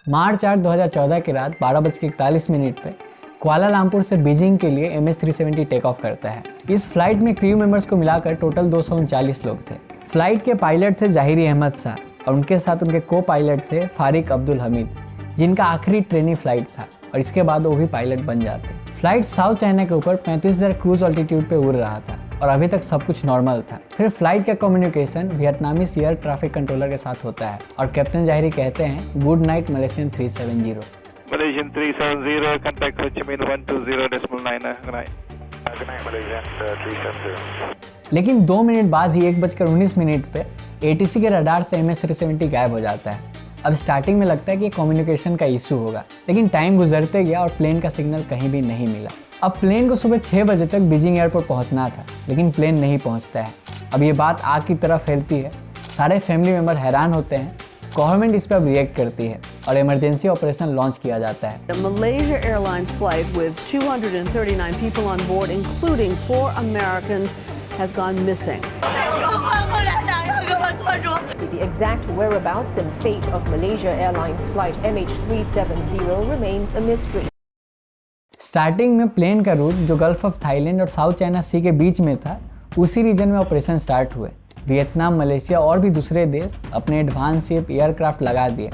मार्च 8 2014 की रात 12:41 पे कुआलालंपुर से बीजिंग के लिए MS-370 टेक ऑफ करता है। इस फ्लाइट में क्रू मेंबर्स को मिलाकर टोटल 239 लोग थे। फ्लाइट के पायलट थे ज़ाहिरी अहमद शाह और उनके साथ उनके को पायलट थे फारिक अब्दुल हमीद, जिनका आखिरी ट्रेनिंग फ्लाइट था और इसके बाद वो भी पायलट बन जाते। फ्लाइट साउथ चाइना के ऊपर 35,000 क्रूज ऑल्टीट्यूड पे उड़ रहा था और अभी तक सब कुछ नॉर्मल था। फिर फ्लाइट का communication Vietnamese air traffic controller के साथ होता है और कैप्टन ज़ाहिरी कहते हैं, good night Malaysian 370। Malaysian 370, contact Ho Chi Minh 120.9, good night. Good night, Malaysian 370. लेकिन 2 मिनट बाद ही 1:19 पे ATC के रडार से MS-370 गायब हो जाता है। अब स्टार्टिंग में लगता है कि कम्युनिकेशन का इशू होगा, लेकिन टाइम गुजरते गया और प्लेन का सिग्नल कहीं भी नहीं मिला। अब प्लेन को सुबह 6 बजे तक बीजिंग एयरपोर्ट पहुंचना था, लेकिन प्लेन नहीं पहुंचता है। अब ये बात आग की तरह फैलती है, सारे फैमिली मेम्बर हैरान होते हैं। गवर्नमेंट इस पर अब रिएक्ट करती है और इमरजेंसी ऑपरेशन लॉन्च किया जाता है। A Malaysia Airlines flight with 239 people on board, including 4 Americans, has gone missing. The exact whereabouts and fate of Malaysia Airlines flight MH370 remains a mystery. Starting में plane का root जो gulf of Thailand और south China सी के बीच में था, उसी reason में operation start हुए। वियतनाम, मलेशिया और भी दूसरे देश अपने एडवांस शेप एयरक्राफ्ट लगा दिए,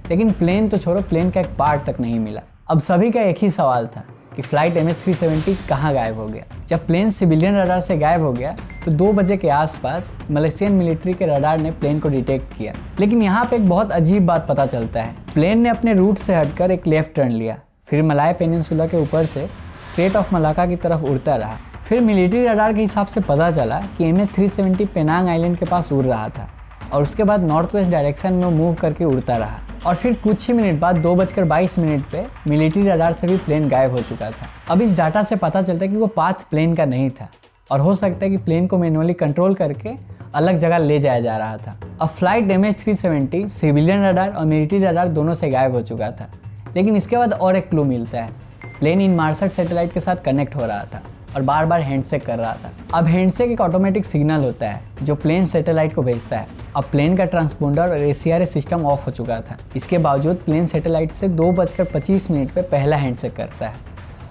लेकिन प्लेन तो छोड़ो, प्लेन का एक पार्ट तक नहीं मिला। अब सभी का एक ही सवाल था कि फ्लाइट MS-370 कहाँ गायब हो गया। जब प्लेन सिविलियन रडार से गायब हो गया तो 2 बजे के आसपास मलेशियन मिलिट्री के रडार ने प्लेन को डिटेक्ट किया। लेकिन यहाँ पे एक बहुत अजीब बात पता चलता है। प्लेन ने अपने रूट से हटकर एक लेफ्ट टर्न लिया, फिर मलाय पेनिनसुला के ऊपर से स्ट्रेट ऑफ मलाका की तरफ उड़ता रहा। फिर मिलिट्री रडार के हिसाब से पता चला कि MS-370 पेनांग आइलैंड के पास उड़ रहा था और उसके बाद नॉर्थ वेस्ट डायरेक्शन में मूव करके उड़ता रहा। और फिर कुछ ही मिनट बाद 2:22 पे मिलिट्री रडार से भी प्लेन गायब हो चुका था। अब इस डाटा से पता चलता है कि वो पाथ प्लेन का नहीं था और हो सकता है कि प्लेन को मैनुअली कंट्रोल करके अलग जगह ले जाया जा रहा था। अब फ्लाइट MS-370 सिविलियन रडार और मिलिट्री रडार दोनों से गायब हो चुका था, लेकिन इसके बाद और एक क्लू मिलता है। प्लेन इनमार्सट सैटेलाइट के साथ कनेक्ट हो रहा था और बार बार हैंडशेक कर रहा था। अब हैंडशेक एक ऑटोमेटिक सिग्नल होता है जो प्लेन सैटेलाइट को भेजता है। अब प्लेन का ट्रांसपोंडर और ACRS सिस्टम ऑफ हो चुका था। इसके बावजूद प्लेन सैटेलाइट से 2:25 पे पहला हैंडशेक करता है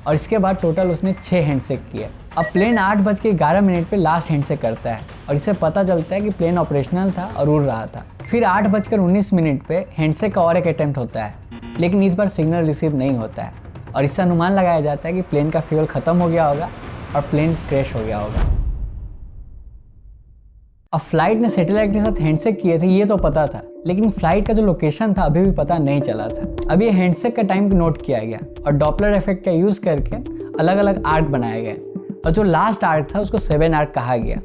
और इसके बाद टोटल उसने 6 हैंडशेक किए। अब प्लेन 8:11 पे लास्ट हैंडशेक करता है और इसे पता चलता है कि प्लेन ऑपरेशनल था और उड़ रहा था। फिर 8:19 पे हैंडशेक का और एक अटेम्प्ट होता है, लेकिन इस बार सिग्नल रिसीव नहीं होता है और इससे अनुमान लगाया जाता है कि प्लेन का फ्यूल खत्म हो गया होगा और प्लेन क्रैश हो गया होगा। अब फ्लाइट ने सैटेलाइट के साथ हैंडशेक किए थे ये तो पता था, लेकिन फ्लाइट का जो लोकेशन था अभी भी पता नहीं चला था। अब ये हैंडशेक का टाइम नोट किया गया और डॉपलर इफेक्ट का यूज करके अलग अलग आर्क बनाए गए और जो लास्ट आर्क था उसको 7 आर्क कहा गया।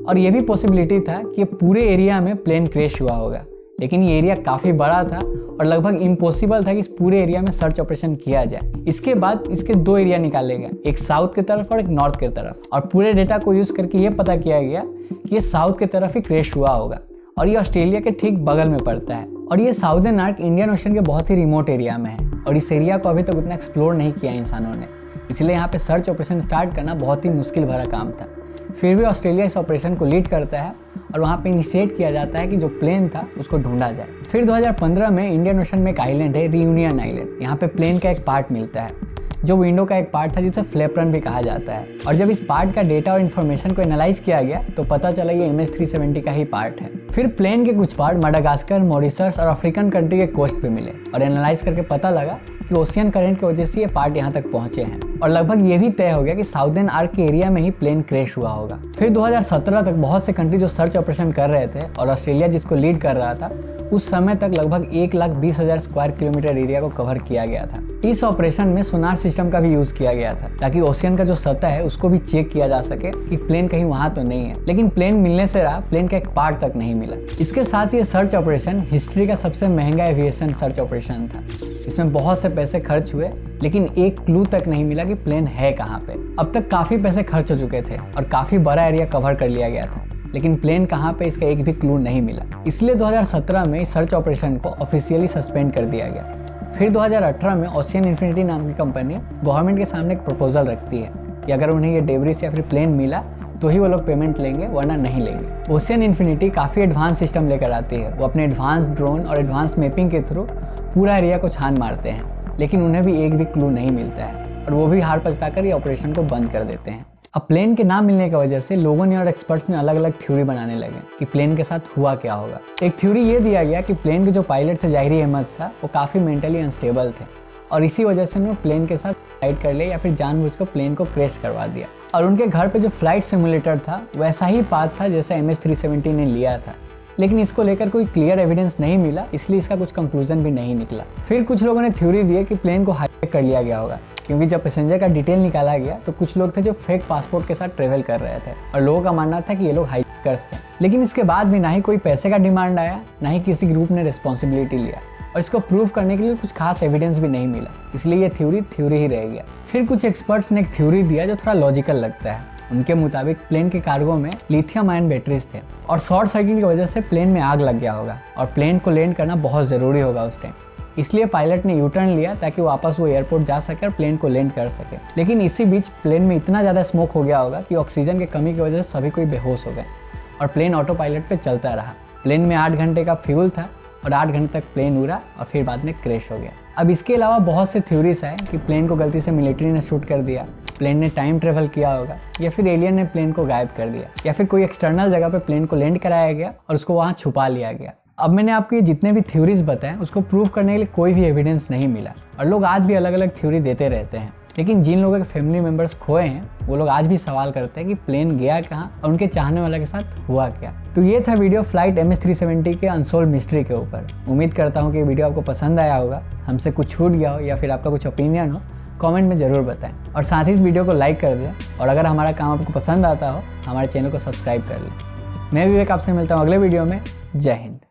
और ये भी पॉसिबिलिटी था कि पूरे एरिया में प्लेन क्रैश हुआ होगा, लेकिन ये एरिया काफ़ी बड़ा था और लगभग इम्पॉसिबल था कि इस पूरे एरिया में सर्च ऑपरेशन किया जाए। इसके बाद इसके 2 एरिया निकाले गए, एक साउथ की तरफ और एक नॉर्थ की तरफ, और पूरे डेटा को यूज़ करके ये पता किया गया कि ये साउथ की तरफ ही क्रैश हुआ होगा और ये ऑस्ट्रेलिया के ठीक बगल में पड़ता है। और ये साउदर्न आर्क इंडियन ओशन के बहुत ही रिमोट एरिया में है और इस एरिया को अभी तक उतना एक्सप्लोर नहीं किया इंसानों ने, इसलिए यहाँ पे सर्च ऑपरेशन स्टार्ट करना बहुत ही मुश्किल भरा काम था। फिर भी ऑस्ट्रेलिया इस ऑपरेशन को लीड करता है और वहाँ पे इनिशिएट किया जाता है कि जो प्लेन था उसको ढूंढा जाए। फिर 2015 में इंडियन ओशन में एक आइलैंड है, रियूनियन आइलैंड। यहाँ पे प्लेन का एक पार्ट मिलता है जो विंडो का एक पार्ट था जिसे फ्लैपरन भी कहा जाता है। और जब इस पार्ट का डेटा और इन्फॉर्मेशन को एनालाइज किया गया तो पता चला ये MS-370 का ही पार्ट है। फिर प्लेन के कुछ पार्ट मडागास्कर, मॉरिशस और अफ्रीकन कंट्री के कोस्ट पे मिले और एनालाइज करके पता लगा कि ओशियन करंट की वजह से ये पार्ट यहाँ तक पहुंचे हैं और लगभग ये भी तय हो गया कि साउदर्न आर्क के एरिया में ही प्लेन क्रैश हुआ होगा। फिर 2017 तक बहुत से कंट्री जो सर्च ऑपरेशन कर रहे थे और ऑस्ट्रेलिया जिसको लीड कर रहा था, उस समय तक लगभग 1,20,000 स्क्वायर किलोमीटर एरिया को कवर किया गया था। इस ऑपरेशन में सोनार सिस्टम का भी यूज किया गया था ताकि ओशियन का जो सतह है उसको भी चेक किया जा सके कि प्लेन कहीं वहां तो नहीं है, लेकिन प्लेन मिलने से रहा, प्लेन का एक पार्ट तक नहीं मिला। इसके साथ ये सर्च ऑपरेशन हिस्ट्री का सबसे महंगा एविएशन सर्च ऑपरेशन था। इसमें बहुत से पैसे खर्च हुए, लेकिन एक क्लू तक नहीं मिला कि प्लेन है कहाँ पे। अब तक काफी पैसे खर्च हो चुके थे और काफी बड़ा एरिया कवर कर लिया गया था, लेकिन प्लेन कहाँ पे इसका एक भी क्लू नहीं मिला। इसलिए 2017 में इस सर्च ऑपरेशन को ऑफिशियली सस्पेंड कर दिया गया। फिर 2018 में ओशियन इन्फिनिटी नाम की कंपनी गवर्नमेंट के सामने एक प्रपोजल रखती है कि अगर उन्हें ये डेब्रिस या फिर प्लेन मिला तो ही वो लोग पेमेंट लेंगे, वरना नहीं लेंगे। ओशियन इन्फिनिटी काफ़ी एडवांस सिस्टम लेकर आती है। वो अपने एडवांस ड्रोन और एडवांस मैपिंग के थ्रू पूरा एरिया को छान मारते हैं, लेकिन उन्हें भी एक भी क्लू नहीं मिलता है और वो भी हार पछताकर ये ऑपरेशन को बंद कर देते हैं। अब प्लेन के ना मिलने की वजह से लोगों ने और एक्सपर्ट्स ने अलग अलग थ्योरी बनाने लगे कि प्लेन के साथ हुआ क्या होगा। एक थ्योरी ये दिया गया कि प्लेन के जो पायलट थे ज़ाहिरी अहमद शाह, वो काफ़ी मेंटली अनस्टेबल थे और इसी वजह से उन्होंने प्लेन के साथ फ्लाइट कर लिया या फिर जानबूझकर प्लेन को क्रैश करवा दिया। और उनके घर पे जो फ्लाइट सिमुलेटर था वैसा ही पाथ था जैसा MS-370 ने लिया था, लेकिन इसको लेकर कोई क्लियर एविडेंस नहीं मिला, इसलिए इसका कुछ कंक्लूजन भी नहीं निकला। फिर कुछ लोगों ने थ्योरी दी कि प्लेन को हाईजैक कर लिया गया होगा, क्योंकि जब पैसेंजर का डिटेल निकाला गया तो कुछ लोग थे जो फेक पासपोर्ट के साथ ट्रेवल कर रहे थे और लोगों का मानना था कि ये लोग हाईजैकर्स थे। लेकिन इसके बाद भी ना ही कोई पैसे का डिमांड आया, ना ही किसी ग्रुप ने रिस्पॉन्सिबिलिटी लिया और इसको प्रूव करने के लिए कुछ खास एविडेंस भी नहीं मिला, इसलिए ये थ्योरी ही रह गया। फिर कुछ एक्सपर्ट्स ने एक थ्योरी दिया जो थोड़ा लॉजिकल लगता है। उनके मुताबिक प्लेन के कार्गो में लिथियम आयन बैटरीज थे और शॉर्ट सर्किट की वजह से प्लेन में आग लग गया होगा और प्लेन को लैंड करना बहुत ज़रूरी होगा उस टाइम, इसलिए पायलट ने यूटर्न लिया ताकि वापस वो एयरपोर्ट जा सके और प्लेन को लैंड कर सके। लेकिन इसी बीच प्लेन में इतना ज़्यादा स्मोक हो गया होगा कि ऑक्सीजन की कमी की वजह से सभी कोई बेहोश हो गए और प्लेन ऑटो पायलट पे चलता रहा। प्लेन में 8 घंटे का फ्यूल था और 8 घंटे तक प्लेन उड़ा और फिर बाद में क्रैश हो गया। अब इसके अलावा बहुत से थ्योरीज आए कि प्लेन को गलती से मिलिट्री ने शूट कर दिया, प्लेन ने टाइम ट्रेवल किया होगा, या फिर एलियन ने प्लेन को गायब कर दिया, या फिर कोई एक्सटर्नल जगह पे प्लेन को लैंड कराया गया और उसको वहाँ छुपा लिया गया। अब मैंने आपको ये जितने भी थ्योरीज बताए उसको प्रूव करने के लिए कोई भी एविडेंस नहीं मिला और लोग आज भी अलग अलग थ्योरी देते रहते हैं। लेकिन जिन लोगों के फैमिली मेंबर्स खोए हैं वो लोग आज भी सवाल करते हैं कि प्लेन गया कहाँ और उनके चाहने वाले के साथ हुआ क्या। तो ये था वीडियो फ्लाइट MS-370 के अनसोल्व मिस्ट्री के ऊपर। उम्मीद करता हूँ कि वीडियो आपको पसंद आया होगा, हमसे कुछ छूट गया हो या फिर आपका कुछ ओपिनियन हो कमेंट में ज़रूर बताएं और साथ ही इस वीडियो को लाइक कर दें और अगर हमारा काम आपको पसंद आता हो हमारे चैनल को सब्सक्राइब कर लें। मैं विवेक आपसे मिलता हूँ अगले वीडियो में। जय हिंद।